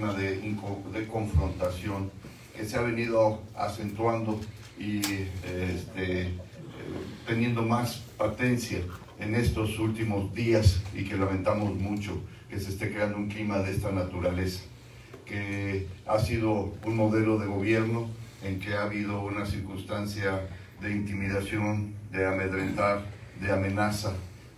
clima de confrontación que se ha venido acentuando y teniendo más potencia en estos últimos días, y que lamentamos mucho que se esté creando un clima de esta naturaleza, que ha sido un modelo de gobierno en que ha habido una circunstancia de intimidación, de amedrentar, de amenaza,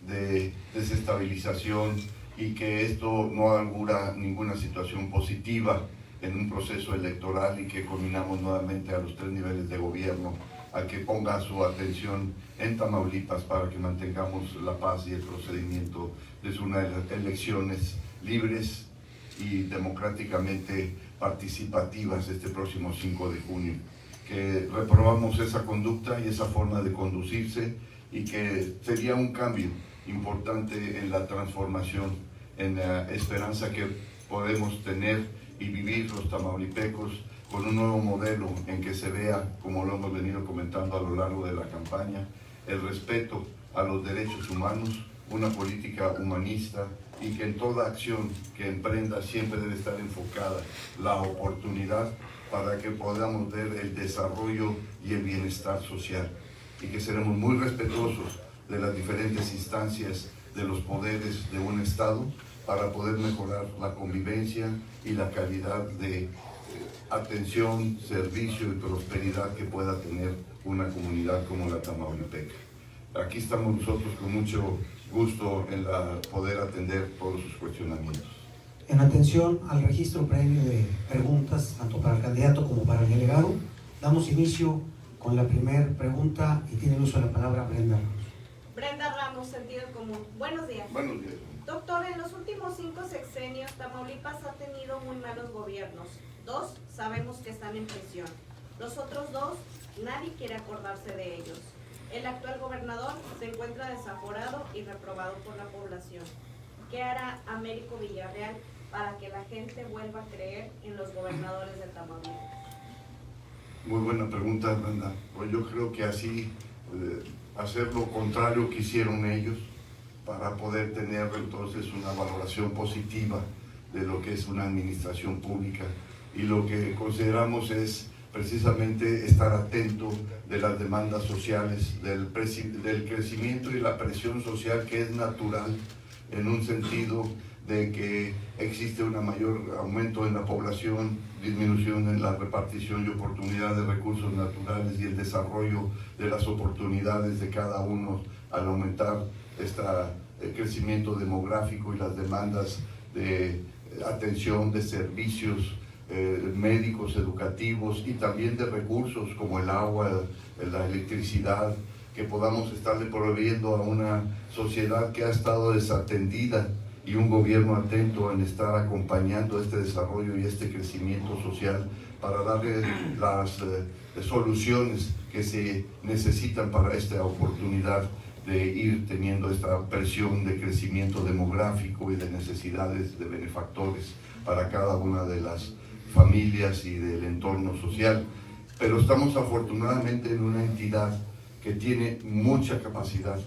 de desestabilización, y que esto no augura ninguna situación positiva en un proceso electoral, y que combinamos nuevamente a los 3 niveles de gobierno a que ponga su atención en Tamaulipas para que mantengamos la paz y el procedimiento de unas elecciones libres y democráticamente participativas este próximo 5 de junio. Que reprobamos esa conducta y esa forma de conducirse, y que sería un cambio importante en la transformación, en la esperanza que podemos tener y vivir los tamaulipecos con un nuevo modelo en que se vea, como lo hemos venido comentando a lo largo de la campaña, el respeto a los derechos humanos, una política humanista, y que en toda acción que emprenda siempre debe estar enfocada la oportunidad para que podamos ver el desarrollo y el bienestar social, y que seremos muy respetuosos de las diferentes instancias de los poderes de un Estado para poder mejorar la convivencia y la calidad de atención, servicio y prosperidad que pueda tener una comunidad como la tamaulipeca. Aquí estamos nosotros con mucho gusto en poder atender todos sus cuestionamientos. En atención al registro previo de preguntas, tanto para el candidato como para el delegado, damos inicio con la primera pregunta, y tiene el uso de la palabra Brenda Ramos. Brenda Ramos, Sentido Común. Buenos días. Buenos días. Doctor, en los últimos 5 sexenios, Tamaulipas ha tenido muy malos gobiernos. 2 sabemos que están en prisión. Los otros 2, nadie quiere acordarse de ellos. El actual gobernador se encuentra desaforado y reprobado por la población. ¿Qué hará Américo Villarreal para que la gente vuelva a creer en los gobernadores de Tamaulipas? Muy buena pregunta, Brenda. Pues yo creo que así hacer lo contrario que hicieron ellos, para poder tener entonces una valoración positiva de lo que es una administración pública, y lo que consideramos es precisamente estar atento de las demandas sociales, del crecimiento y la presión social que es natural, en un sentido de que existe un mayor aumento en la población, disminución en la repartición y oportunidad de recursos naturales, y el desarrollo de las oportunidades de cada uno al aumentar el crecimiento demográfico y las demandas de atención, de servicios médicos, educativos, y también de recursos como el agua, la electricidad, que podamos estarle proveyendo a una sociedad que ha estado desatendida, y un gobierno atento en estar acompañando este desarrollo y este crecimiento social para darle las soluciones que se necesitan para esta oportunidad de ir teniendo esta presión de crecimiento demográfico y de necesidades de benefactores para cada una de las familias y del entorno social. Pero estamos afortunadamente en una entidad que tiene mucha capacidad.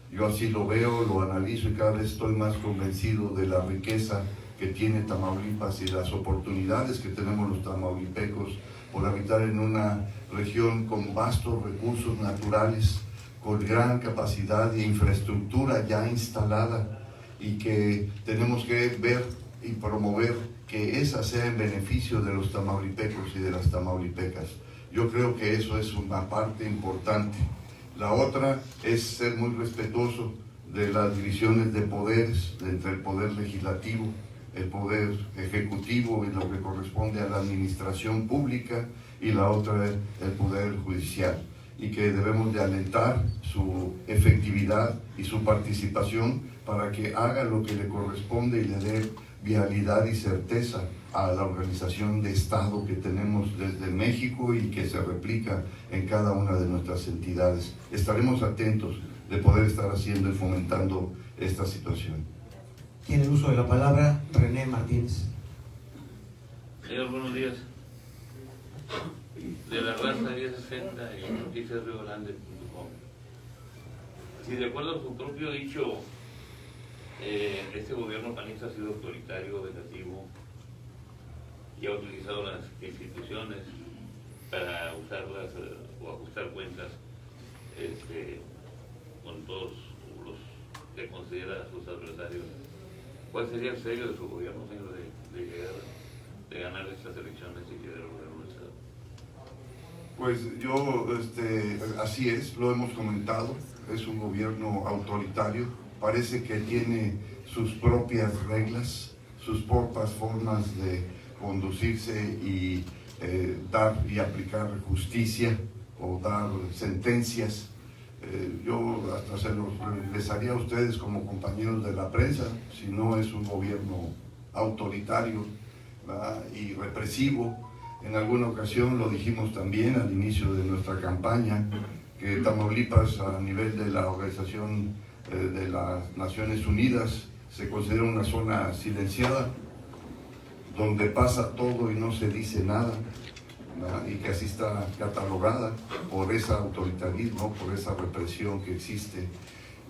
Yo así lo veo, lo analizo, y cada vez estoy más convencido de la riqueza que tiene Tamaulipas y las oportunidades que tenemos los tamaulipecos por habitar en una región con vastos recursos naturales, con gran capacidad e infraestructura ya instalada, y que tenemos que ver y promover que esa sea en beneficio de los tamaulipecos y de las tamaulipecas. Yo creo que eso es una parte importante. La otra es ser muy respetuoso de las divisiones de poderes, entre el poder legislativo, el poder ejecutivo y lo que corresponde a la administración pública, y la otra el poder judicial, y que debemos de alentar su efectividad y su participación para que haga lo que le corresponde y le dé vialidad y certeza a la organización de Estado que tenemos desde México y que se replica en cada una de nuestras entidades. Estaremos atentos de poder estar haciendo y fomentando esta situación. Tiene el uso de la palabra René Martínez. Señor, buenos días. De la raza 1060 y noticiasriogrande.com. Si de acuerdo a su propio dicho, este gobierno panista ha sido autoritario, vengativo, y ha utilizado las instituciones para usarlas o ajustar cuentas con todos los que considera sus adversarios. ¿Cuál sería el sello de su gobierno, señor, de ganar estas elecciones y liderar el gobierno del Estado? Pues yo, así es, lo hemos comentado, es un gobierno autoritario, parece que tiene sus propias reglas, sus propias formas de conducirse y dar y aplicar justicia o dar sentencias. Yo hasta se los regresaría a ustedes como compañeros de la prensa, si no es un gobierno autoritario, ¿verdad?, y represivo. En alguna ocasión lo dijimos también al inicio de nuestra campaña, que Tamaulipas a nivel de la Organización de las Naciones Unidas se considera una zona silenciada, donde pasa todo y no se dice nada, ¿verdad?, y que así está catalogada por ese autoritarismo, por esa represión que existe.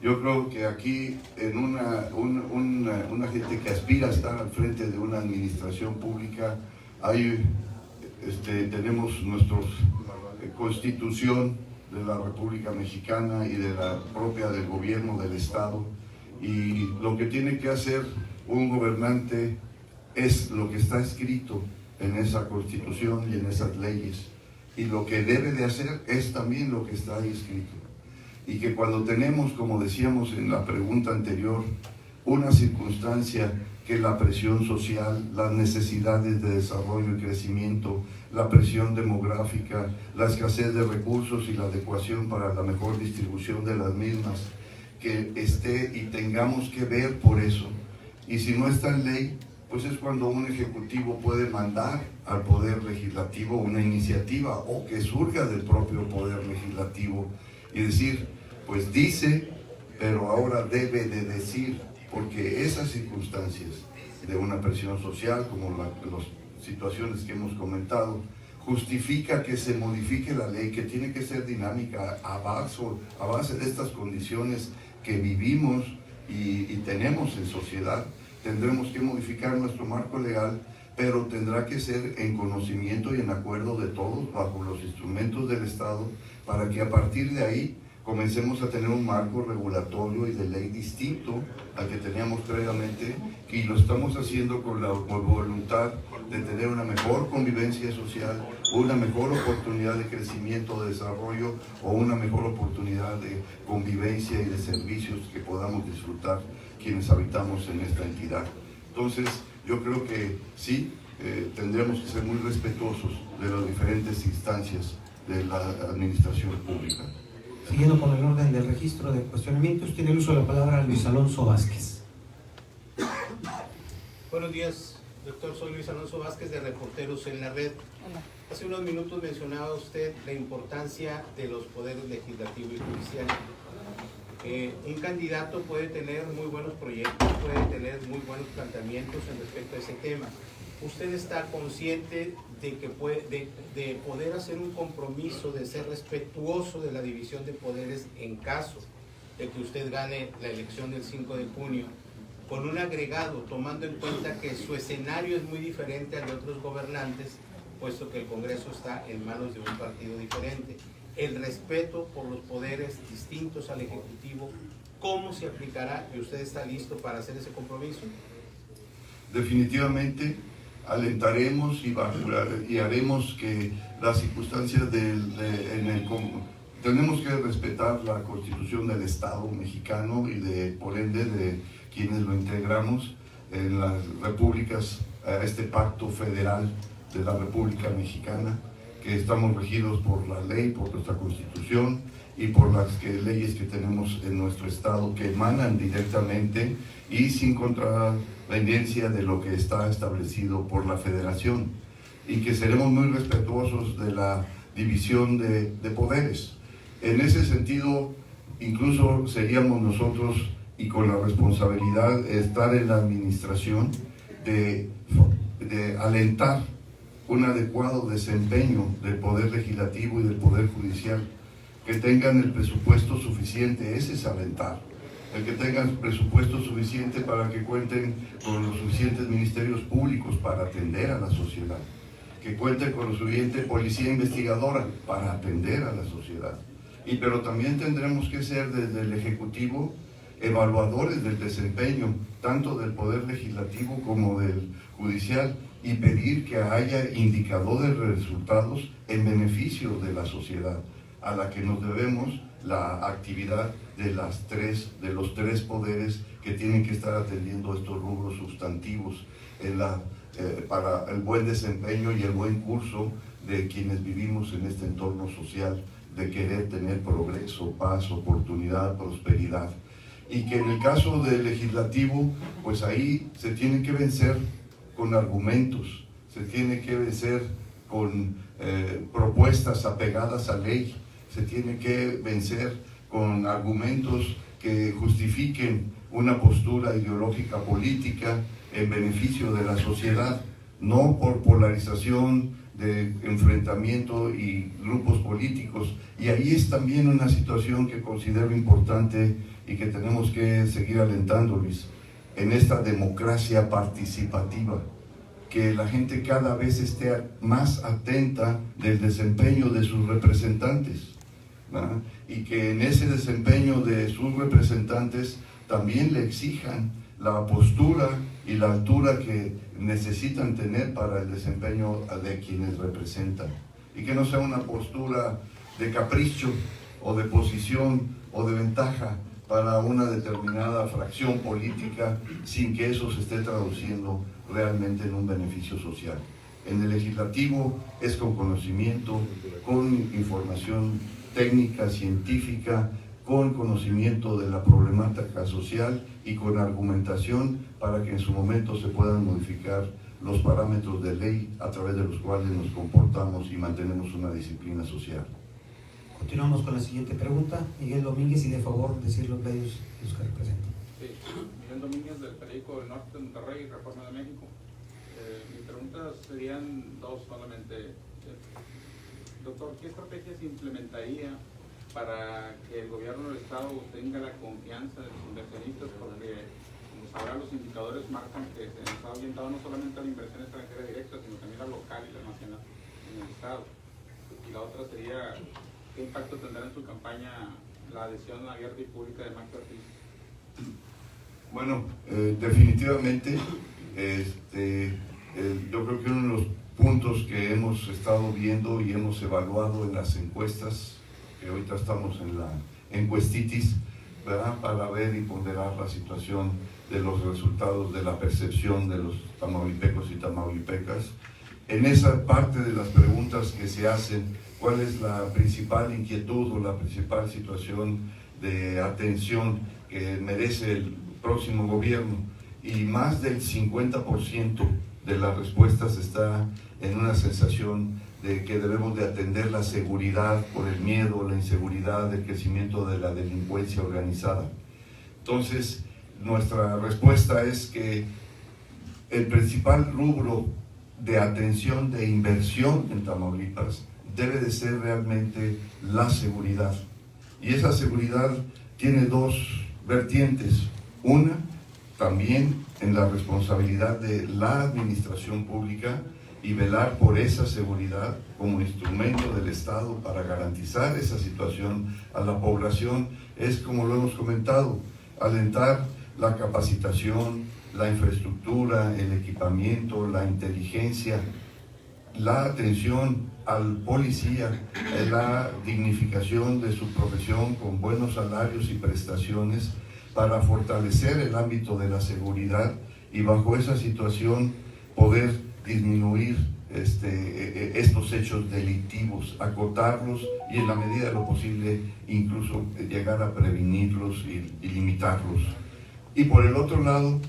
Yo creo que aquí, en una gente que aspira a estar al frente de una administración pública, tenemos nuestra Constitución de la República Mexicana y de la propia del gobierno del Estado, y lo que tiene que hacer un gobernante es lo que está escrito en esa Constitución y en esas leyes, y lo que debe de hacer es también lo que está ahí escrito. Y que cuando tenemos, como decíamos en la pregunta anterior, una circunstancia que la presión social, las necesidades de desarrollo y crecimiento, la presión demográfica, la escasez de recursos y la adecuación para la mejor distribución de las mismas, que esté y tengamos que ver por eso. Y si no está en ley, pues es cuando un ejecutivo puede mandar al poder legislativo una iniciativa o que surja del propio poder legislativo y decir, pues dice, pero ahora debe de decir, porque esas circunstancias de una presión social, como las situaciones que hemos comentado, justifica que se modifique la ley, que tiene que ser dinámica a base de estas condiciones que vivimos y tenemos en sociedad. Tendremos que modificar nuestro marco legal, pero tendrá que ser en conocimiento y en acuerdo de todos, bajo los instrumentos del Estado, para que a partir de ahí comencemos a tener un marco regulatorio y de ley distinto al que teníamos previamente, y lo estamos haciendo con la voluntad de tener una mejor convivencia social, una mejor oportunidad de crecimiento, de desarrollo, o una mejor oportunidad de convivencia y de servicios que podamos disfrutar quienes habitamos en esta entidad. Entonces, yo creo que sí, tendremos que ser muy respetuosos de las diferentes instancias de la administración pública. Siguiendo con el orden del registro de cuestionamientos, tiene el uso de la palabra Luis Alonso Vázquez. Buenos días, doctor. Soy Luis Alonso Vázquez, de Reporteros en la Red. Hola. Hace unos minutos mencionaba usted la importancia de los poderes legislativo y judicial. Un candidato puede tener muy buenos proyectos, puede tener muy buenos planteamientos en respecto a ese tema. ¿Usted está consciente de que de poder hacer un compromiso, de ser respetuoso de la división de poderes en caso de que usted gane la elección del 5 de junio, con un agregado, tomando en cuenta que su escenario es muy diferente al de otros gobernantes, puesto que el Congreso está en manos de un partido diferente? El respeto por los poderes distintos al Ejecutivo, ¿cómo se aplicará? ¿Y usted está listo para hacer ese compromiso? Definitivamente alentaremos y haremos que las circunstancias tenemos que respetar la Constitución del Estado mexicano y por ende de quienes lo integramos en las repúblicas, a este pacto federal de la República Mexicana, que estamos regidos por la ley, por nuestra Constitución y por las leyes que tenemos en nuestro Estado, que emanan directamente y sin contravendencia de lo que está establecido por la Federación, y que seremos muy respetuosos de la división de poderes. En ese sentido, incluso seríamos nosotros, y con la responsabilidad de estar en la administración, de alentar un adecuado desempeño del Poder Legislativo y del Poder Judicial, que tengan el presupuesto suficiente. Ese es alentar, el que tengan presupuesto suficiente para que cuenten con los suficientes ministerios públicos para atender a la sociedad, que cuenten con lo suficiente policía investigadora para atender a la sociedad. Pero también tendremos que ser desde el Ejecutivo evaluadores del desempeño, tanto del Poder Legislativo como del Judicial, y pedir que haya indicadores de resultados en beneficio de la sociedad, a la que nos debemos la actividad de los tres poderes que tienen que estar atendiendo estos rubros sustantivos para el buen desempeño y el buen curso de quienes vivimos en este entorno social, de querer tener progreso, paz, oportunidad, prosperidad. Y que en el caso del legislativo, pues ahí se tiene que vencer con argumentos, se tiene que vencer con propuestas apegadas a ley, se tiene que vencer con argumentos que justifiquen una postura ideológica política en beneficio de la sociedad, no por polarización, de enfrentamiento y grupos políticos. Y ahí es también una situación que considero importante y que tenemos que seguir alentando, Luis, en esta democracia participativa, que la gente cada vez esté más atenta del desempeño de sus representantes, ¿verdad? Y que en ese desempeño de sus representantes también le exijan la postura y la altura que necesitan tener para el desempeño de quienes representan, y que no sea una postura de capricho o de posición o de ventaja para una determinada fracción política sin que eso se esté traduciendo realmente en un beneficio social. En el legislativo es con conocimiento, con información técnica, científica, con conocimiento de la problemática social y con argumentación para que en su momento se puedan modificar los parámetros de ley a través de los cuales nos comportamos y mantenemos una disciplina social. Continuamos con la siguiente pregunta. Miguel Domínguez, y de favor decir los medios que los que representan. Sí, Miguel Domínguez del periódico del Norte de Monterrey, Reforma de México. Mis preguntas serían dos solamente. Doctor, ¿qué estrategias implementaría para que el gobierno del Estado tenga la confianza de los inversionistas? Porque, como sabrá, los indicadores marcan que se nos ha orientado no solamente a la inversión extranjera directa, sino también a la local y la nacional en el Estado. Y la otra sería, ¿qué impacto tendrá en su campaña la adhesión abierta y pública de Max Ortiz? Bueno, definitivamente, yo creo que uno de los puntos que hemos estado viendo y hemos evaluado en las encuestas, que ahorita estamos en la encuestitis, ¿verdad?, para ver y ponderar la situación de los resultados de la percepción de los tamaulipecos y tamaulipecas. En esa parte de las preguntas que se hacen, ¿cuál es la principal inquietud o la principal situación de atención que merece el próximo gobierno? Y más del 50% de las respuestas está en una sensación de que debemos de atender la seguridad por el miedo, la inseguridad, el crecimiento de la delincuencia organizada. Entonces, nuestra respuesta es que el principal rubro de atención, de inversión en Tamaulipas, debe de ser realmente la seguridad. Y esa seguridad tiene dos vertientes. Una, también en la responsabilidad de la administración pública y velar por esa seguridad como instrumento del Estado para garantizar esa situación a la población, es, como lo hemos comentado, alentar la capacitación, la infraestructura, el equipamiento, la inteligencia, la atención al policía, la dignificación de su profesión con buenos salarios y prestaciones para fortalecer el ámbito de la seguridad y bajo esa situación poder disminuir estos hechos delictivos, acotarlos y en la medida de lo posible incluso llegar a prevenirlos y limitarlos. Y por el otro lado,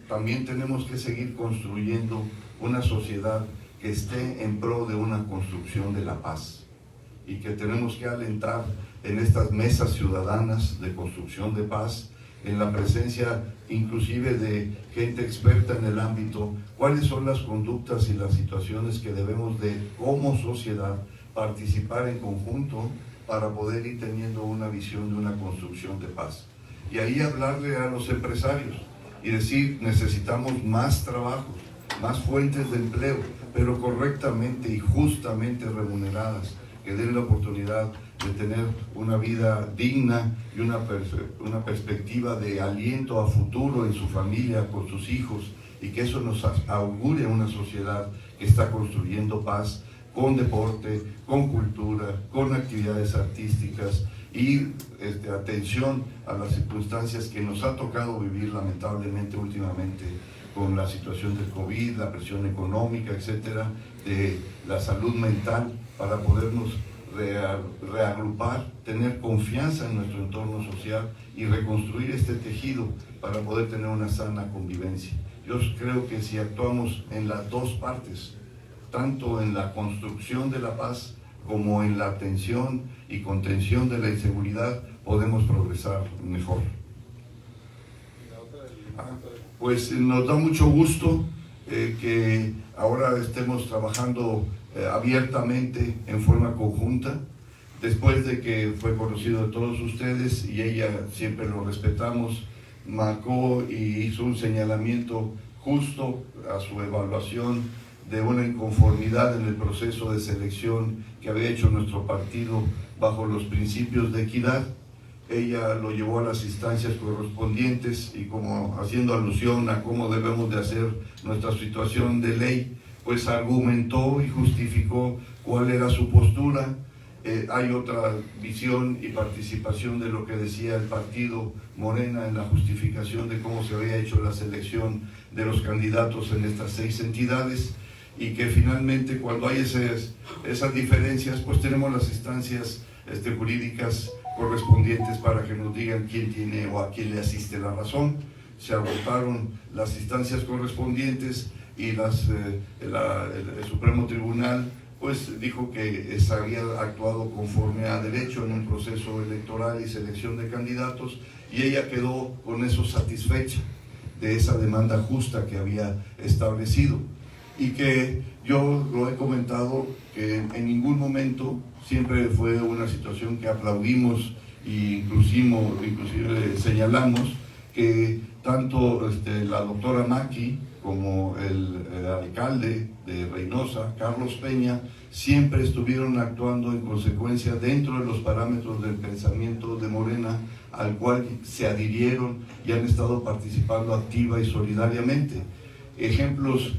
también tenemos que seguir construyendo una sociedad que esté en pro de una construcción de la paz y que tenemos que alentar en estas mesas ciudadanas de construcción de paz, en la presencia inclusive de gente experta en el ámbito, cuáles son las conductas y las situaciones que debemos de, como sociedad, participar en conjunto para poder ir teniendo una visión de una construcción de paz. y ahí hablarle a los empresarios y decir, necesitamos más trabajos, más fuentes de empleo, pero correctamente y justamente remuneradas, que den la oportunidad de tener una vida digna y una perspectiva de aliento a futuro en su familia, con sus hijos, y que eso nos augure una sociedad que está construyendo paz con deporte, con cultura, con actividades artísticas y atención a las circunstancias que nos ha tocado vivir lamentablemente últimamente con la situación del COVID, la presión económica, etcétera, de la salud mental, para podernos reagrupar, tener confianza en nuestro entorno social y reconstruir este tejido para poder tener una sana convivencia. Yo creo que si actuamos en las dos partes, tanto en la construcción de la paz como en la atención y contención de la inseguridad, podemos progresar mejor. Pues nos da mucho gusto que ahora estemos trabajando abiertamente en forma conjunta, después de que fue conocido de todos ustedes y ella, siempre lo respetamos, marcó y hizo un señalamiento justo a su evaluación de una inconformidad en el proceso de selección que había hecho nuestro partido bajo los principios de equidad. Ella lo llevó a las instancias correspondientes y, como haciendo alusión a cómo debemos de hacer nuestra situación de ley, pues argumentó y justificó cuál era su postura. Hay otra visión y participación de lo que decía el partido Morena en la justificación de cómo se había hecho la selección de los candidatos en estas 6 entidades, y que finalmente, cuando hay esas diferencias, pues tenemos las instancias jurídicas correspondientes para que nos digan quién tiene o a quién le asiste la razón. Se agotaron las instancias correspondientes y el Supremo Tribunal pues dijo que se había actuado conforme a derecho en un proceso electoral y selección de candidatos, y ella quedó con eso satisfecha de esa demanda justa que había establecido. Y que yo lo he comentado, que en ningún momento, siempre fue una situación que aplaudimos e inclusive señalamos que tanto la doctora Maki como el alcalde de Reynosa, Carlos Peña, siempre estuvieron actuando en consecuencia dentro de los parámetros del pensamiento de Morena, al cual se adhirieron y han estado participando activa y solidariamente. Ejemplos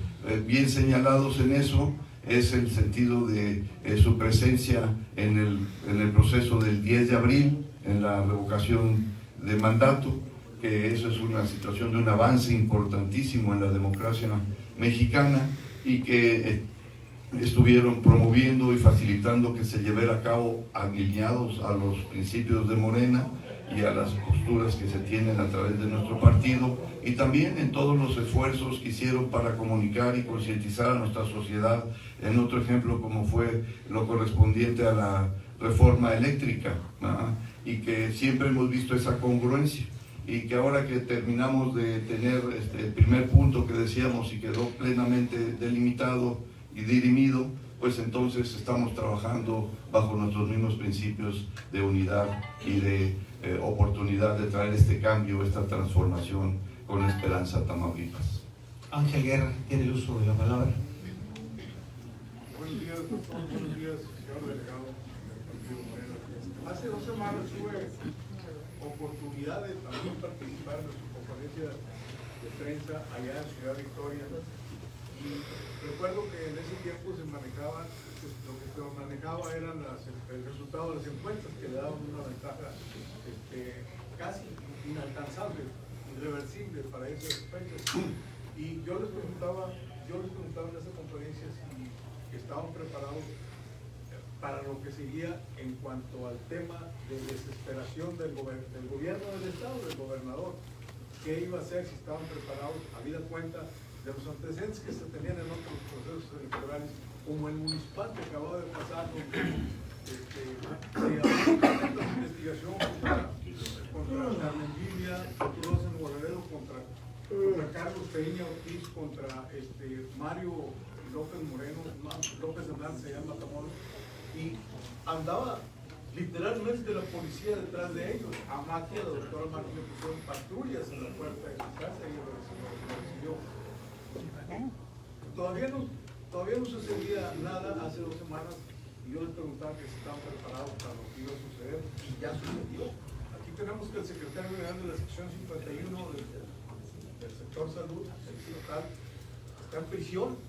bien señalados en eso es el sentido de su presencia en el proceso del 10 de abril, en la revocación de mandato, que eso es una situación de un avance importantísimo en la democracia mexicana, y que estuvieron promoviendo y facilitando que se llevara a cabo alineados a los principios de Morena y a las posturas que se tienen a través de nuestro partido, y también en todos los esfuerzos que hicieron para comunicar y concientizar a nuestra sociedad, en otro ejemplo como fue lo correspondiente a la reforma eléctrica, y que siempre hemos visto esa congruencia, y que ahora que terminamos de tener el primer punto que decíamos y quedó plenamente delimitado y dirimido, pues entonces estamos trabajando bajo nuestros mismos principios de unidad y de oportunidad de traer este cambio, esta transformación con esperanza a Tamaulipas. Ángel Guerra tiene el uso de la palabra. Buenos días, doctor. Buenos días, señor delegado del Partido Morena. Hace 2 semanas tuve oportunidad de también participar en su conferencia de prensa allá en Ciudad Victoria, y recuerdo que en ese tiempo se manejaba, lo que se manejaba eran el resultado de las encuestas, que le daban una ventaja casi inalcanzable, irreversible para esas fechas. Y yo les preguntaba en esa conferencia si estaban preparados para lo que seguía en cuanto al tema de desesperación del gobierno del estado, del gobernador. ¿Qué iba a hacer? Si estaban preparados, habida cuenta de los antecedentes que se tenían en otros procesos electorales, como el municipal que acababa de pasar, donde se abrió una investigación contra Carmen Lidia, en Guerrero, contra Carlos Peña Ortiz, contra Mario López Moreno, López Hernández, se llama Matamoros, y andaba literalmente la policía detrás de ellos. A Maki, a la doctora Maki, le pusieron patrullas en la puerta de su casa y lo recibió. Todavía no sucedía nada hace 2 semanas y yo les preguntaba que si estaban preparados para lo que iba a suceder y ya sucedió. Aquí tenemos que el secretario general de la sección 51 del sector salud, el local, está en prisión.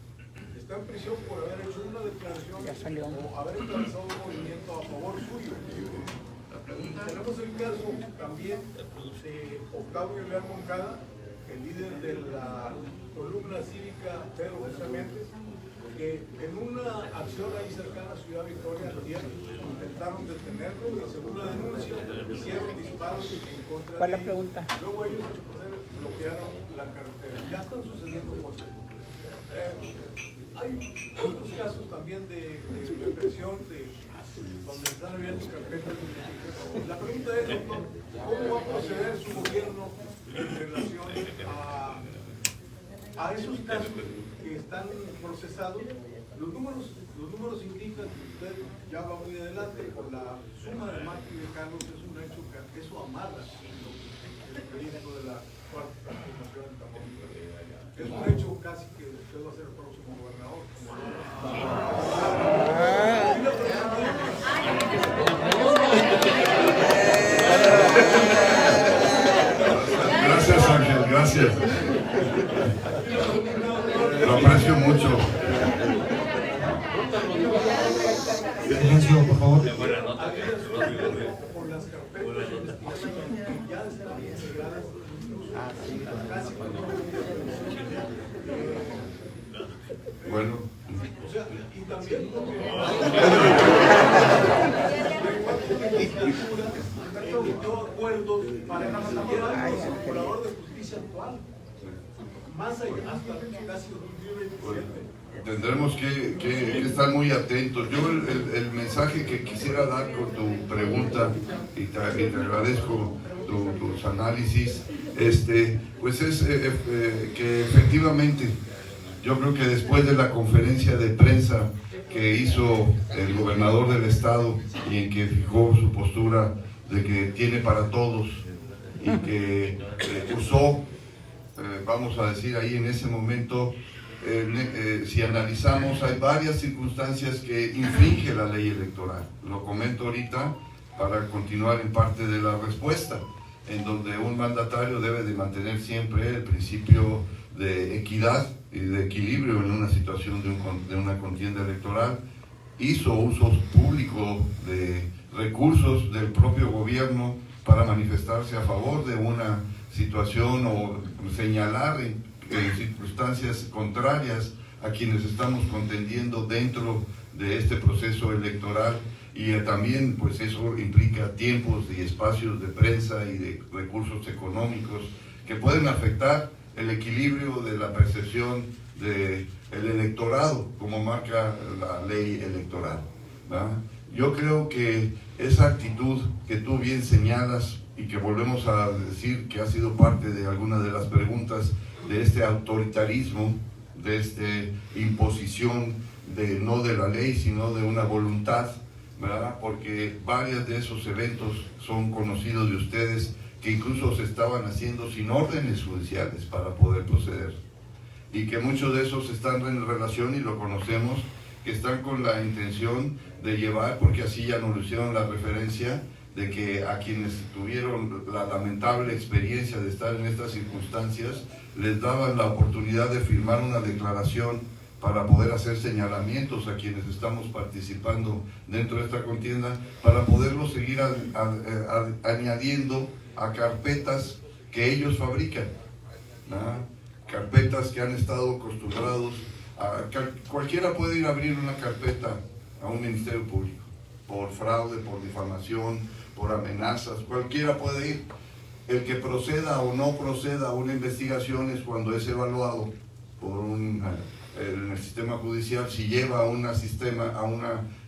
Está en prisión por haber hecho una declaración o haber encabezado un movimiento a favor suyo. Y tenemos el caso también de Octavio Leal Moncada, el líder de la columna cívica Pedro José Méndez, que en una acción ahí cercana a Ciudad Victoria ayer intentaron detenerlo y según la denuncia hicieron disparos en contra de él. Luego ellos bloquearon la carretera. Ya están sucediendo cosas. Hay otros casos también de represión donde están abiertos carpetas. La pregunta es, doctor, ¿cómo va a proceder su gobierno en relación a esos casos que están procesados? Los números indican que usted ya va muy adelante con la suma de Maki y de Carlos. Es un hecho que eso amarra el proyecto de la cuarta transformación en Tamaulipas. Es un hecho casi que usted va a ser el próximo gobernador. Gracias, Ángel, gracias. Lo aprecio mucho. Silencio, por favor. Por las carpetas de investigación que ya están integradas, casi Bueno. o sea, y también emitió acuerdos para cambiar al procurador de justicia actual, más allá, hasta casi 2027. Tendremos que estar muy atentos. Yo el mensaje que quisiera dar con tu pregunta, y te agradezco tus análisis, pues es que efectivamente yo creo que después de la conferencia de prensa que hizo el gobernador del estado y en que fijó su postura de que tiene para todos y que usó, vamos a decir ahí en ese momento, si analizamos, hay varias circunstancias que infringe la ley electoral. Lo comento ahorita para continuar en parte de la respuesta, en donde un mandatario debe de mantener siempre el principio de equidad y de equilibrio en una situación de una contienda electoral. Hizo uso público de recursos del propio gobierno para manifestarse a favor de una situación o señalar en circunstancias contrarias a quienes estamos contendiendo dentro de este proceso electoral, y también pues eso implica tiempos y espacios de prensa y de recursos económicos que pueden afectar el equilibrio de la percepción del electorado como marca la ley electoral, ¿verdad? Yo creo que esa actitud que tú bien señalas y que volvemos a decir que ha sido parte de algunas de las preguntas, de este autoritarismo, de esta imposición no de la ley, sino de una voluntad, ¿verdad? Porque varios de esos eventos son conocidos de ustedes, que incluso se estaban haciendo sin órdenes judiciales para poder proceder, y que muchos de esos están en relación, y lo conocemos, que están con la intención de llevar, porque así ya nos lo hicieron la referencia, de que a quienes tuvieron la lamentable experiencia de estar en estas circunstancias, les daban la oportunidad de firmar una declaración para poder hacer señalamientos a quienes estamos participando dentro de esta contienda, para poderlo seguir añadiendo a carpetas que ellos fabrican, ¿no? Carpetas que han estado acostumbrados a... Cualquiera puede ir a abrir una carpeta a un ministerio público, por fraude, por difamación, por amenazas, cualquiera puede ir. El que proceda o no proceda a una investigación es cuando es evaluado por en el sistema judicial, si lleva a una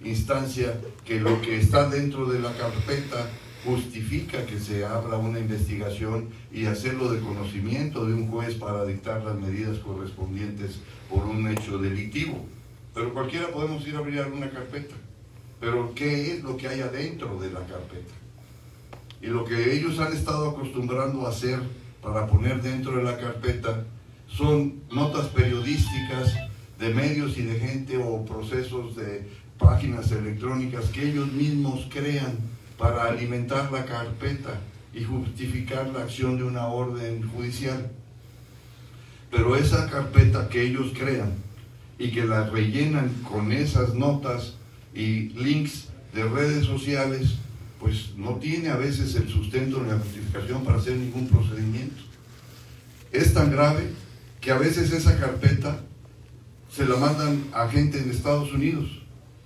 instancia que lo que está dentro de la carpeta justifica que se abra una investigación, y hacerlo de conocimiento de un juez para dictar las medidas correspondientes por un hecho delictivo. Pero cualquiera podemos ir a abrir una carpeta. pero ¿qué es lo que hay adentro de la carpeta? Y lo que ellos han estado acostumbrando a hacer para poner dentro de la carpeta son notas periodísticas de medios y de gente o procesos de páginas electrónicas que ellos mismos crean para alimentar la carpeta y justificar la acción de una orden judicial. Pero esa carpeta que ellos crean y que la rellenan con esas notas y links de redes sociales, pues no tiene a veces el sustento ni la justificación para hacer ningún procedimiento. Es tan grave que a veces esa carpeta se la mandan a gente en Estados Unidos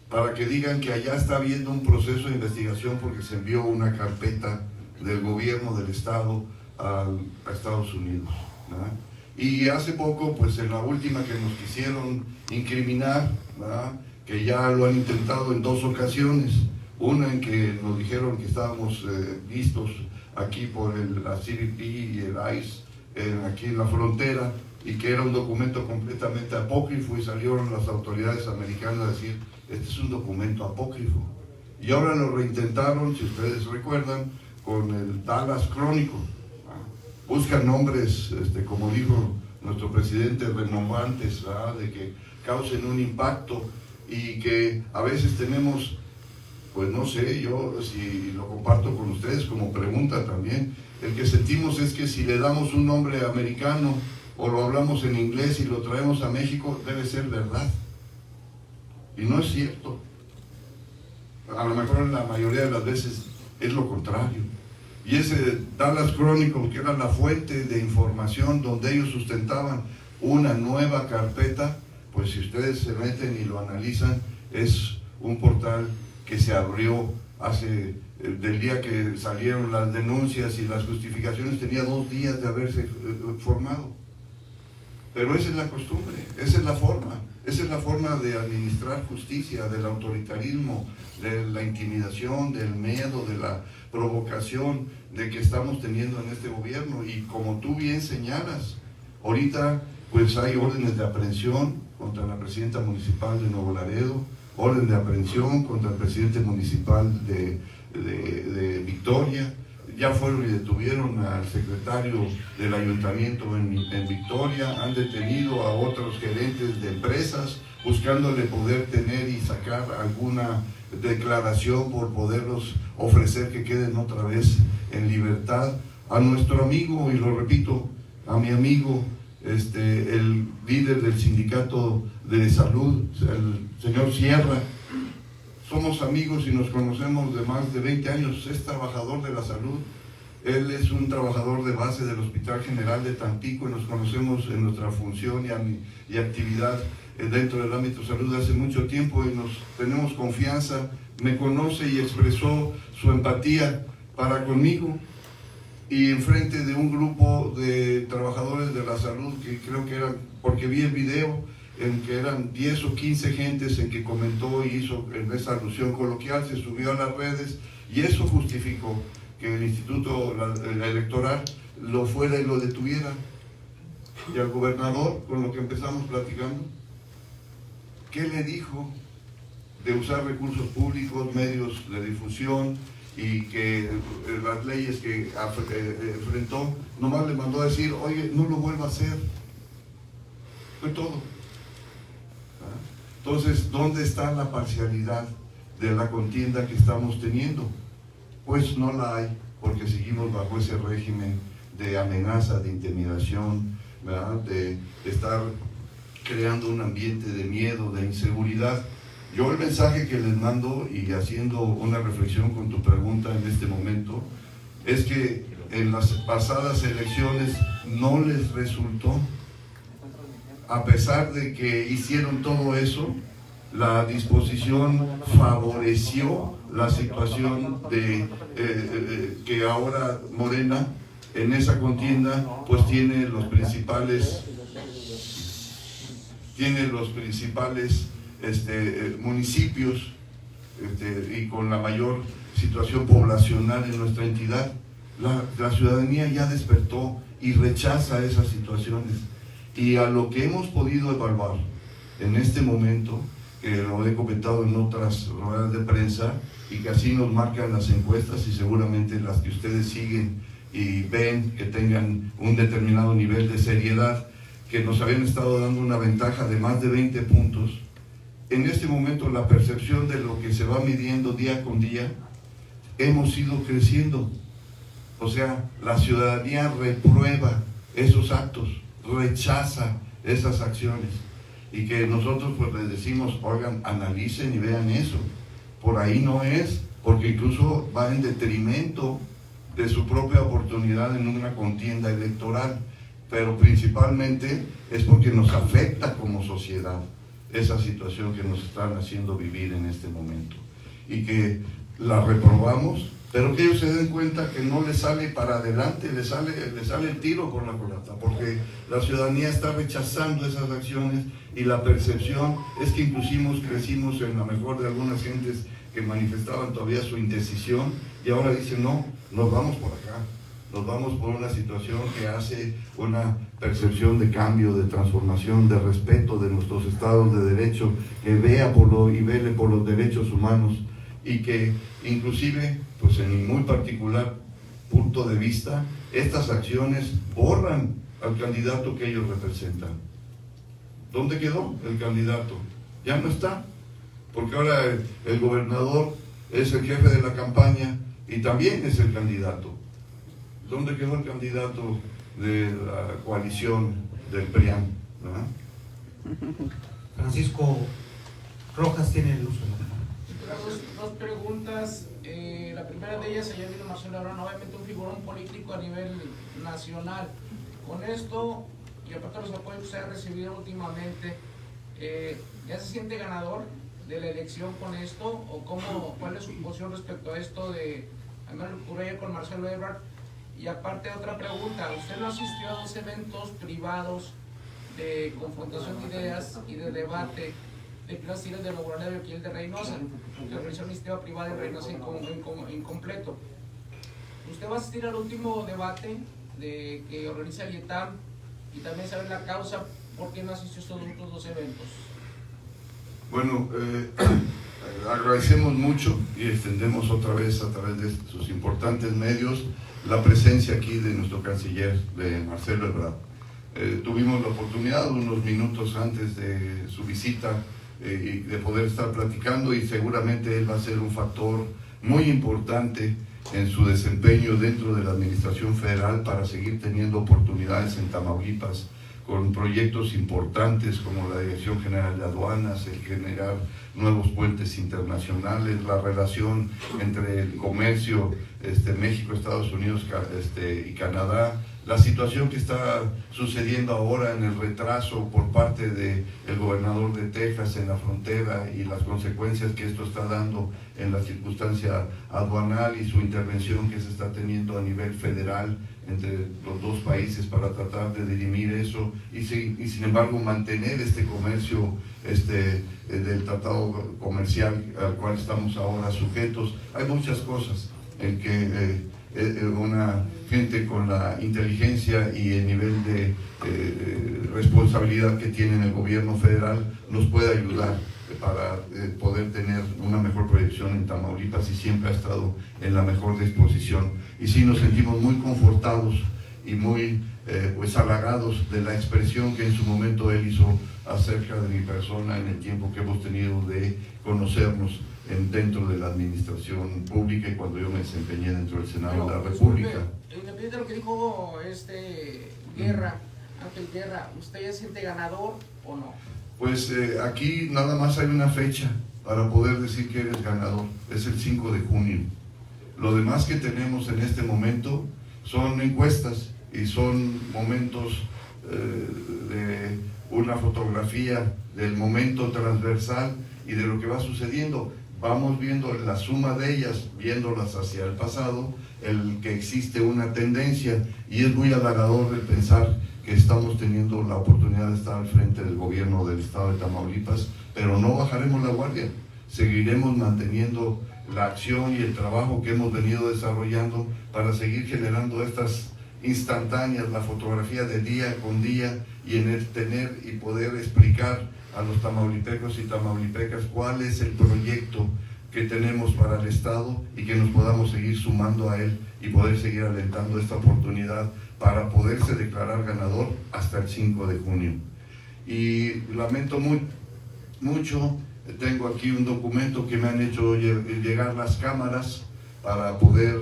para que digan que allá está habiendo un proceso de investigación porque se envió una carpeta del gobierno del estado a Estados Unidos, ¿verdad? Y hace poco, pues en la última que nos quisieron incriminar, ¿verdad?, que ya lo han intentado en 2 ocasiones, una en que nos dijeron que estábamos vistos aquí por la CBP y el ICE, aquí en la frontera, y que era un documento completamente apócrifo, y salieron las autoridades americanas a decir, este es un documento apócrifo. Y ahora lo reintentaron, si ustedes recuerdan, con el Dallas Chronicle. Buscan nombres, como dijo nuestro presidente, renovantes, ¿verdad?, de que causen un impacto, y que a veces tenemos, pues no sé, yo si lo comparto con ustedes como pregunta también, el que sentimos es que si le damos un nombre americano o lo hablamos en inglés y lo traemos a México, debe ser verdad. Y no es cierto. A lo mejor la mayoría de las veces es lo contrario. Y ese Dallas Chronicle, que era la fuente de información donde ellos sustentaban una nueva carpeta, pues si ustedes se meten y lo analizan, es un portal que se abrió hace, del día que salieron las denuncias y las justificaciones, tenía 2 días de haberse formado. Pero esa es la costumbre, esa es la forma de administrar justicia, del autoritarismo, de la intimidación, del miedo, de la provocación de que estamos teniendo en este gobierno. Y como tú bien señalas, ahorita pues hay órdenes de aprehensión contra la presidenta municipal de Nuevo Laredo, orden de aprehensión contra el presidente municipal de Victoria. Ya fueron y detuvieron al secretario del ayuntamiento en Victoria, han detenido a otros gerentes de empresas, buscándole poder tener y sacar alguna declaración por poderlos ofrecer que queden otra vez en libertad. A nuestro amigo, y lo repito, a mi amigo, el líder del sindicato de salud, el señor Sierra, somos amigos y nos conocemos de más de 20 años, es trabajador de la salud, él es un trabajador de base del Hospital General de Tampico y nos conocemos en nuestra función y actividad dentro del ámbito de salud hace mucho tiempo y nos tenemos confianza, me conoce y expresó su empatía para conmigo y enfrente de un grupo de trabajadores de la salud que creo que eran, porque vi el video, en que eran 10 o 15 gentes en que comentó y hizo en esa alusión coloquial, se subió a las redes y eso justificó que el instituto electoral lo fuera y lo detuviera. Y al gobernador, con lo que empezamos platicando, ¿qué le dijo de usar recursos públicos, medios de difusión y que las leyes que enfrentó, nomás le mandó a decir, oye, no lo vuelva a hacer? Fue todo. Entonces, ¿dónde está la parcialidad de la contienda que estamos teniendo? Pues no la hay, porque seguimos bajo ese régimen de amenaza, de intimidación, ¿verdad?, de estar creando un ambiente de miedo, de inseguridad. Yo el mensaje que les mando, y haciendo una reflexión con tu pregunta en este momento, es que en las pasadas elecciones no les resultó. A pesar de que hicieron todo eso, la disposición favoreció la situación de que ahora Morena en esa contienda pues tiene los principales municipios y con la mayor situación poblacional en nuestra entidad. La ciudadanía ya despertó y rechaza esas situaciones. Y a lo que hemos podido evaluar en este momento, que lo he comentado en otras ruedas de prensa y que así nos marcan las encuestas y seguramente las que ustedes siguen y ven que tengan un determinado nivel de seriedad, que nos habían estado dando una ventaja de más de 20 puntos. En este momento la percepción de lo que se va midiendo día con día, hemos ido creciendo. O sea, la ciudadanía reprueba esos actos, rechaza esas acciones. Y que nosotros pues les decimos, oigan, analicen y vean eso. Por ahí no es, porque incluso va en detrimento de su propia oportunidad en una contienda electoral. Pero principalmente es porque nos afecta como sociedad esa situación que nos están haciendo vivir en este momento. Y que la reprobamos, pero que ellos se den cuenta que no les sale para adelante, les sale el tiro por la culata, porque la ciudadanía está rechazando esas acciones y la percepción es que inclusive crecimos en la mejor de algunas gentes que manifestaban todavía su indecisión y ahora dicen no, nos vamos por acá, nos vamos por una situación que hace una percepción de cambio, de transformación, de respeto de nuestros estados de derecho, que vea y vele por los derechos humanos y que inclusive, pues en mi muy particular punto de vista, estas acciones borran al candidato que ellos representan. ¿Dónde quedó el candidato? Ya no está, porque ahora el gobernador es el jefe de la campaña y también es el candidato. ¿Dónde quedó el candidato de la coalición del PRIAN? Francisco Rojas tiene el uso de la palabra. Dos preguntas. La primera de ellas, ayer vino Marcelo Ebrard, obviamente un figurón político a nivel nacional. Con esto, y aparte de los apoyos que se ha recibido últimamente, ¿ya se siente ganador de la elección con esto? ¿O cuál es su posición respecto a esto de, al menos lo que ocurrió ayer con Marcelo Ebrard? Y aparte otra pregunta, ¿usted no asistió a 2 eventos privados de confrontación de ideas y de debate de Pilas Tigres de Nuevo Laredo y aquí el de Reynosa, que organizó la iniciativa privada de Reynosa incompleto? ¿Usted va a asistir al último debate que organiza el IETAM y también saber la causa por qué no asistió a estos otros 2 eventos? Bueno, agradecemos mucho y extendemos otra vez a través de sus importantes medios la presencia aquí de nuestro canciller, de Marcelo Ebrard. Tuvimos la oportunidad unos minutos antes de su visita y de poder estar platicando y seguramente él va a ser un factor muy importante en su desempeño dentro de la administración federal para seguir teniendo oportunidades en Tamaulipas con proyectos importantes como la Dirección General de Aduanas, el generar nuevos puentes internacionales, la relación entre el comercio México, Estados Unidos y Canadá, la situación que está sucediendo ahora en el retraso por parte del gobernador de Texas en la frontera y las consecuencias que esto está dando en la circunstancia aduanal y su intervención que se está teniendo a nivel federal entre los dos países para tratar de dirimir eso y sin embargo mantener este comercio del tratado comercial al cual estamos ahora sujetos. Hay muchas cosas en que una gente con la inteligencia y el nivel de responsabilidad que tiene en el gobierno federal nos puede ayudar para poder tener una mejor proyección en Tamaulipas y siempre ha estado en la mejor disposición. Y sí nos sentimos muy confortados y muy halagados de la expresión que en su momento él hizo acerca de mi persona en el tiempo que hemos tenido de conocernos dentro de la administración pública y cuando yo me desempeñé dentro del Senado de la República. Independientemente de lo que dijo Ángel Guerra, ¿usted ya se siente ganador o no? Pues aquí nada más hay una fecha para poder decir que eres ganador, es el 5 de junio. Lo demás que tenemos en este momento son encuestas y son momentos de una fotografía del momento transversal y de lo que va sucediendo. Vamos viendo la suma de ellas, viéndolas hacia el pasado, el que existe una tendencia y es muy halagador el pensar que estamos teniendo la oportunidad de estar al frente del gobierno del estado de Tamaulipas, pero no bajaremos la guardia, seguiremos manteniendo la acción y el trabajo que hemos venido desarrollando para seguir generando estas instantáneas, la fotografía de día con día y en el tener y poder explicar a los tamaulipecos y tamaulipecas cuál es el proyecto que tenemos para el Estado y que nos podamos seguir sumando a él y poder seguir alentando esta oportunidad para poderse declarar ganador hasta el 5 de junio. Y lamento mucho, tengo aquí un documento que me han hecho llegar las cámaras para poder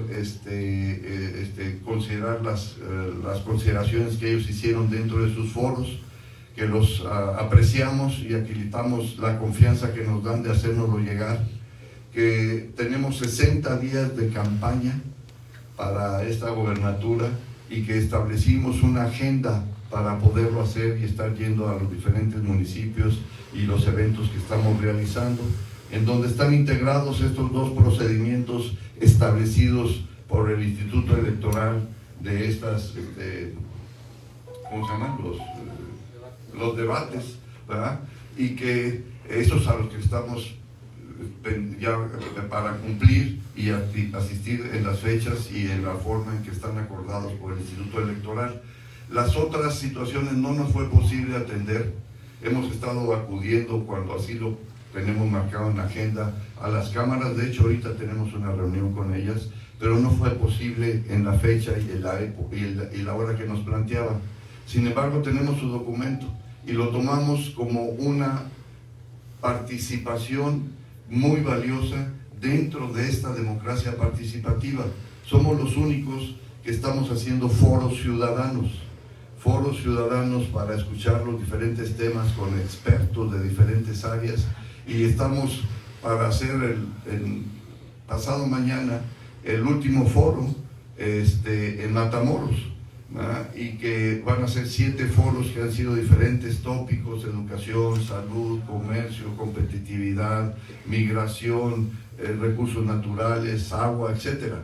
considerar las consideraciones que ellos hicieron dentro de sus foros, que los apreciamos y acreditamos la confianza que nos dan de hacérnoslo llegar, que tenemos 60 días de campaña para esta gobernatura y que establecimos una agenda para poderlo hacer y estar yendo a los diferentes municipios y los eventos que estamos realizando, en donde están integrados estos dos procedimientos establecidos por el Instituto Electoral de estas, ¿cómo se llaman? Los debates, ¿verdad? Y que esos a los que estamos ya para cumplir y asistir en las fechas y en la forma en que están acordados por el Instituto Electoral. Las otras situaciones no nos fue posible atender. Hemos estado acudiendo cuando así lo tenemos marcado en la agenda a las cámaras. De hecho, ahorita tenemos una reunión con ellas, pero no fue posible en la fecha y en la hora que nos planteaban. Sin embargo, tenemos su documento y lo tomamos como una participación muy valiosa dentro de esta democracia participativa. Somos los únicos que estamos haciendo foros ciudadanos para escuchar los diferentes temas con expertos de diferentes áreas, y estamos para hacer el pasado mañana el último foro en Matamoros, ¿verdad? Y que van a ser 7 foros que han sido diferentes tópicos: educación, salud, comercio, competitividad, migración, recursos naturales, agua, etcétera,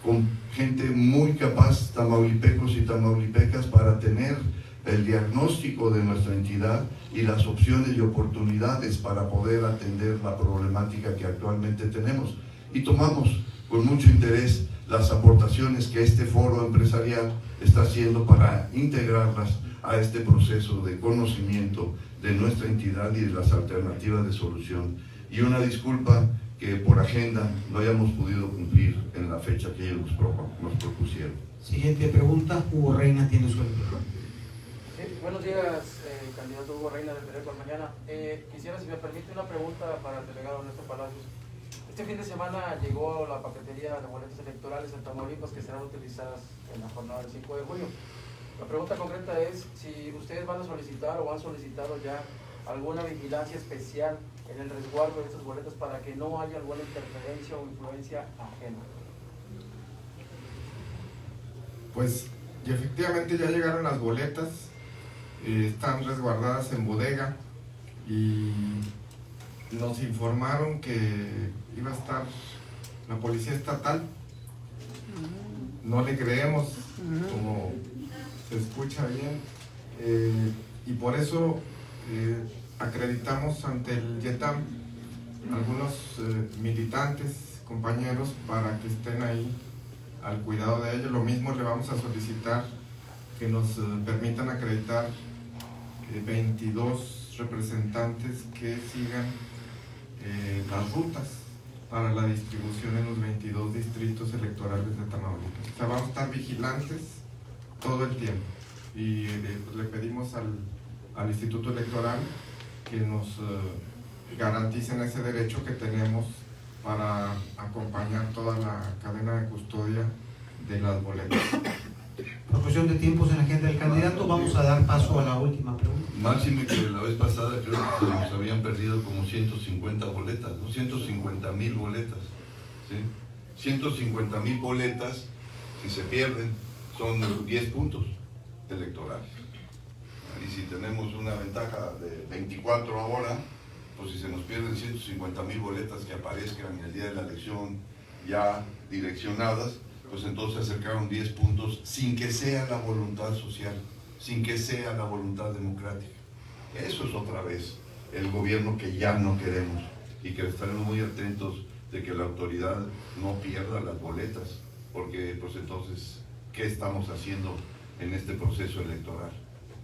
con gente muy capaz, tamaulipecos y tamaulipecas, para tener el diagnóstico de nuestra entidad y las opciones y oportunidades para poder atender la problemática que actualmente tenemos. Y tomamos con mucho interés las aportaciones que este foro empresarial está haciendo para integrarlas a este proceso de conocimiento de nuestra entidad y de las alternativas de solución. Y una disculpa que por agenda no hayamos podido cumplir en la fecha que ellos nos propusieron. Siguiente pregunta, Hugo Reina tiene su turno. Buenos días, candidato Hugo Reina del periódico El Mañana. Quisiera, si me permite, una pregunta para el delegado Ernesto Palacios. Este fin de semana llegó la paquetería de boletas electorales en Tamaulipas que serán utilizadas en la jornada del 5 de junio. La pregunta concreta es si ustedes van a solicitar o han solicitado ya alguna vigilancia especial en el resguardo de estas boletas para que no haya alguna interferencia o influencia ajena. Pues y efectivamente ya llegaron las boletas, están resguardadas en bodega y nos informaron que iba a estar la policía estatal. No le creemos, como se escucha bien, y por eso acreditamos ante el YETAM algunos militantes, compañeros, para que estén ahí al cuidado de ellos. Lo mismo le vamos a solicitar que nos permitan acreditar 22 representantes que sigan las rutas para la distribución en los 22 distritos electorales de Tamaulipas. O sea, vamos a estar vigilantes todo el tiempo y le pedimos al Instituto Electoral que nos garanticen ese derecho que tenemos para acompañar toda la cadena de custodia de las boletas. Por cuestión de tiempos en la agenda del candidato, vamos a dar paso a la última pregunta. Máxime que la vez pasada creo que se nos habían perdido como 150 boletas, ¿no? 150,000 boletas, ¿sí? 150,000 boletas, si se pierden, son 10 puntos electorales. Y si tenemos una ventaja de 24 ahora, pues si se nos pierden 150,000 boletas que aparezcan en el día de la elección ya direccionadas, pues entonces se acercaron 10 puntos sin que sea la voluntad social, sin que sea la voluntad democrática. Eso es otra vez el gobierno que ya no queremos y que estaremos muy atentos de que la autoridad no pierda las boletas, porque pues entonces, ¿qué estamos haciendo en este proceso electoral?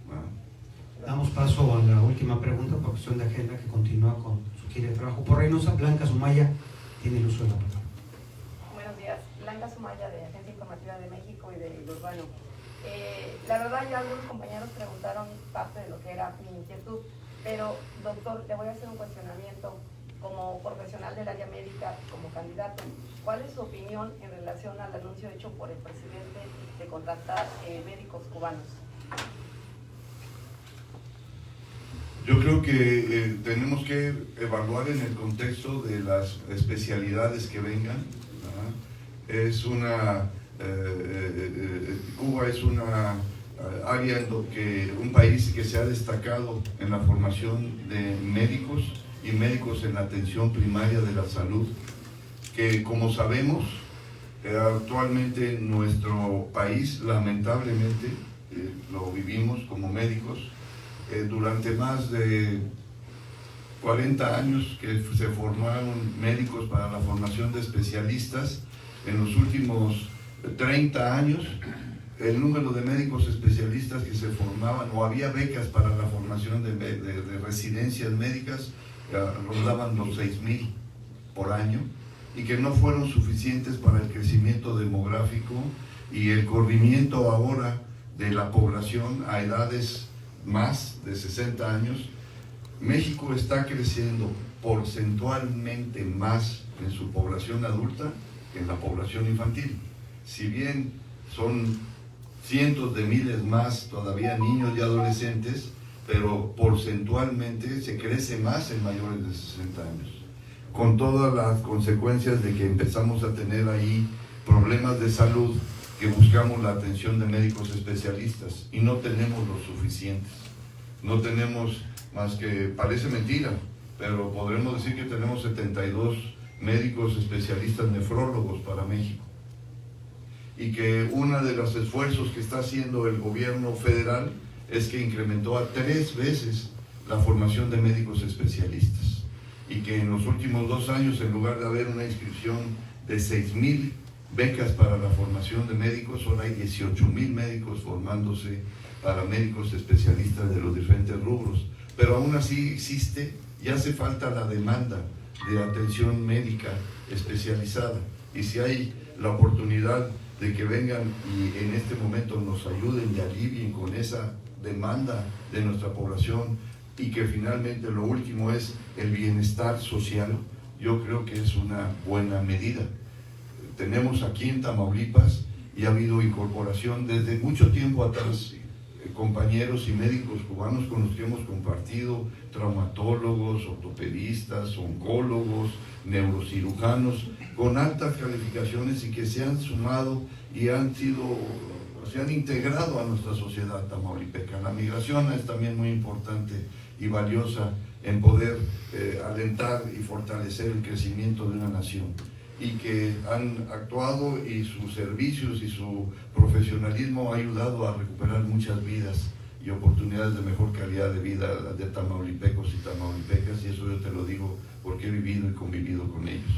¿No? Damos paso a la última pregunta por cuestión de agenda, que continúa con su gira de trabajo por Reynosa. Blanca Sumaya tiene el uso de la palabra. Buenos días, Blanca Sumaya de Agencia Informativa de México y de Urbano. La verdad, ya algunos compañeros preguntaron parte de lo que era mi inquietud, pero doctor, le voy a hacer un cuestionamiento como profesional del área médica, como candidato. ¿Cuál es su opinión en relación al anuncio hecho por el presidente de contratar médicos cubanos? Yo creo que tenemos que evaluar en el contexto de las especialidades que vengan, ¿verdad? Es una Cuba es una área en lo que un país que se ha destacado en la formación de médicos y médicos en la atención primaria de la salud, que como sabemos actualmente en nuestro país lamentablemente lo vivimos como médicos durante más de 40 años que se formaron médicos para la formación de especialistas. En los últimos 30 años el número de médicos especialistas que se formaban, o había becas para la formación de residencias médicas, rondaban los 6,000 por año, y que no fueron suficientes para el crecimiento demográfico y el corrimiento ahora de la población a edades más de 60 años. México está creciendo porcentualmente más en su población adulta que en la población infantil. Si bien son cientos de miles más todavía niños y adolescentes, pero porcentualmente se crece más en mayores de 60 años, con todas las consecuencias de que empezamos a tener ahí problemas de salud, que buscamos la atención de médicos especialistas y no tenemos los suficientes. No tenemos más que, parece mentira, pero podremos decir que tenemos 72 médicos especialistas nefrólogos para México, y que uno de los esfuerzos que está haciendo el gobierno federal es que incrementó a 3 veces la formación de médicos especialistas, y que en los últimos 2 años, en lugar de haber una inscripción de 6,000 becas para la formación de médicos, ahora hay 18,000 médicos formándose para médicos especialistas de los diferentes rubros. Pero aún así existe y hace falta la demanda de atención médica especializada, y si hay la oportunidad de que vengan y en este momento nos ayuden y alivien con esa demanda de nuestra población, y que finalmente lo último es el bienestar social, yo creo que es una buena medida. Tenemos aquí en Tamaulipas, y ha habido incorporación desde mucho tiempo atrás, compañeros y médicos cubanos con los que hemos compartido, traumatólogos, ortopedistas, oncólogos, neurocirujanos, con altas calificaciones, y que se han sumado y se han integrado a nuestra sociedad tamaulipeca. La migración es también muy importante y valiosa en poder alentar y fortalecer el crecimiento de una nación, y que han actuado, y sus servicios y su profesionalismo ha ayudado a recuperar muchas vidas y oportunidades de mejor calidad de vida de tamaulipecos y tamaulipecas, y eso yo te lo digo porque he vivido y convivido con ellos.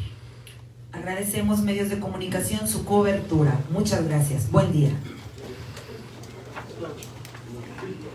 Agradecemos medios de comunicación su cobertura. Muchas gracias. Buen día.